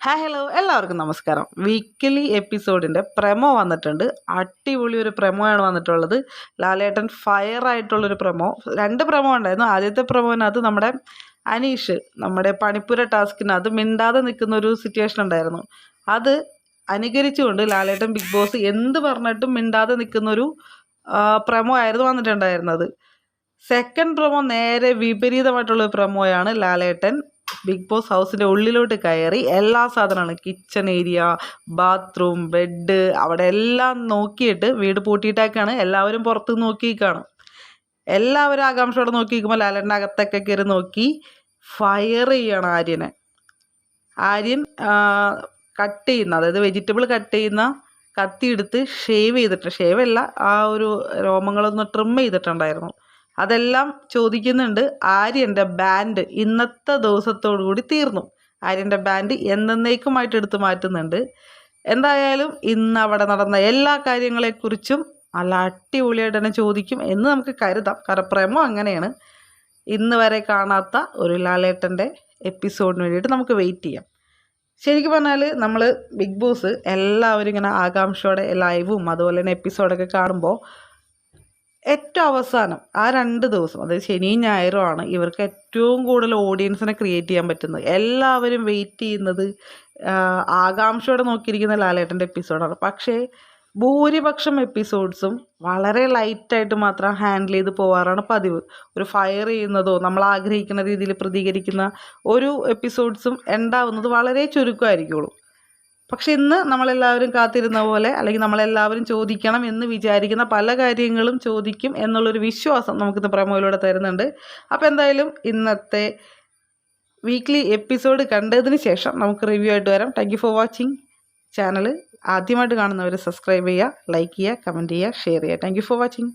Hi hello എല്ലാവർക്കും നമസ്കാരം. Weekly എപ്പിസോഡിൻ്റെ promo വന്നിട്ടുണ്ട്. അടിപൊളി ഒരു പ്രമോ ആണ് വന്നിട്ടുള്ളത്. ലാലേട്ടൻ ഫയർ ആയിട്ടുള്ളൊരു പ്രമോ. 2 പ്രമോ ഉണ്ടായിരുന്നു. ആദ്യത്തെ പ്രമോനകത്ത് നമ്മുടെ അനീഷ് നമ്മുടെ പണിപ്പുര ടാസ്കിനകത്ത് മിണ്ടാതെ നിൽക്കുന്ന ഒരു സിറ്റുവേഷൻ ഉണ്ടായിരുന്നു. അത് അനുകരിച്ചുകൊണ്ട് ലാലേട്ടൻ ബിഗ് ബോസ് എന്ത് പറഞ്ഞിട്ടും മിണ്ടാതെ നിൽക്കുന്നൊരു പ്രമോ ആയിരുന്നു വന്നിട്ടുണ്ടായിരുന്നത്. സെക്കൻഡ് പ്രമോ നേരെ വിപരീതമായിട്ടുള്ള പ്രമോയാണ്. ലാലേട്ടൻ ബിഗ് ബോസ് ഹൗസിൻ്റെ ഉള്ളിലോട്ട് കയറി എല്ലാ സാധനമാണ്, കിച്ചൺ ഏരിയ, ബാത്റൂം, ബെഡ്, അവിടെ എല്ലാം നോക്കിയിട്ട് വീട് പൂട്ടിയിട്ടൊക്കെയാണ് എല്ലാവരും പുറത്ത് നോക്കിയിരിക്കുകയാണ്. എല്ലാവരും ആകാംക്ഷയോടെ നോക്കിയിരിക്കുമ്പോൾ ലാലേട്ടൻ്റെ അകത്തൊക്കെ കയറി നോക്കി ഫയർ ചെയ്യണം ആര്യനെ. ആര്യൻ കട്ട് ചെയ്യുന്ന, അതായത് വെജിറ്റബിൾ കട്ട് ചെയ്യുന്ന കത്തി എടുത്ത് ഷേവ് ചെയ്തിട്ട്, ഷേവല്ല, ആ ഒരു രോമങ്ങളൊന്ന് ട്രിം ചെയ്തിട്ടുണ്ടായിരുന്നു. അതെല്ലാം ചോദിക്കുന്നുണ്ട്. ആര്യൻ്റെ ബാൻഡ് ഇന്നത്തെ ദിവസത്തോടു കൂടി തീർന്നു. ആര്യൻ്റെ ബാൻഡ് എന്നേക്കുമായിട്ട് എടുത്ത് മാറ്റുന്നുണ്ട്. എന്തായാലും ഇന്ന് അവിടെ നടന്ന എല്ലാ കാര്യങ്ങളെക്കുറിച്ചും നല്ല അടിപൊളിയായിട്ട് തന്നെ ചോദിക്കും എന്ന് നമുക്ക് കരുതാം. കാരണം പ്രമോ അങ്ങനെയാണ്. ഇന്ന് വരെ കാണാത്ത ഒരു ലാലേട്ടൻ്റെ എപ്പിസോഡിന് വേണ്ടിയിട്ട് നമുക്ക് വെയിറ്റ് ചെയ്യാം. ശരിക്കും പറഞ്ഞാൽ നമ്മൾ ബിഗ് ബോസ് എല്ലാവരും ഇങ്ങനെ ആകാംക്ഷയോടെ ലൈവും അതുപോലെ തന്നെ എപ്പിസോഡൊക്കെ കാണുമ്പോൾ ഏറ്റവും അവസാനം ആ 2 ദിവസം, അതായത് ശനിയും ഞായറും ആണ് ഇവർക്ക് ഏറ്റവും കൂടുതൽ ഓഡിയൻസിനെ ക്രിയേറ്റ് ചെയ്യാൻ പറ്റുന്നത്. എല്ലാവരും വെയിറ്റ് ചെയ്യുന്നത്, ആകാംക്ഷയോടെ നോക്കിയിരിക്കുന്ന ലാലേട്ടൻ്റെ എപ്പിസോഡാണ്. പക്ഷേ ഭൂരിപക്ഷം എപ്പിസോഡ്സും വളരെ ലൈറ്റായിട്ട് മാത്രം ഹാൻഡിൽ ചെയ്ത് പോകാറാണ് പതിവ്. ഒരു ഫയർ ചെയ്യുന്നതോ നമ്മൾ ആഗ്രഹിക്കുന്ന രീതിയിൽ പ്രതികരിക്കുന്ന ഒരു എപ്പിസോഡ്സും ഉണ്ടാവുന്നത് വളരെ ചുരുക്കമായിരിക്കുള്ളൂ. പക്ഷെ ഇന്ന് നമ്മളെല്ലാവരും കാത്തിരുന്ന പോലെ, അല്ലെങ്കിൽ നമ്മളെല്ലാവരും ചോദിക്കണം എന്ന് വിചാരിക്കുന്ന പല കാര്യങ്ങളും ചോദിക്കും എന്നുള്ളൊരു വിശ്വാസം നമുക്കിന്ന് പ്രമോയിലൂടെ തരുന്നുണ്ട്. അപ്പോൾ എന്തായാലും ഇന്നത്തെ വീക്ക്ലി എപ്പിസോഡ് കണ്ടതിന് ശേഷം നമുക്ക് റിവ്യൂ ആയിട്ട് വരാം. Thank you for watching. Channel ആദ്യമായിട്ട് കാണുന്നവർ സബ്സ്ക്രൈബ് ചെയ്യുക, ലൈക്ക് ചെയ്യുക, കമൻറ്റ് ചെയ്യുക, ഷെയർ ചെയ്യുക. Thank you for watching.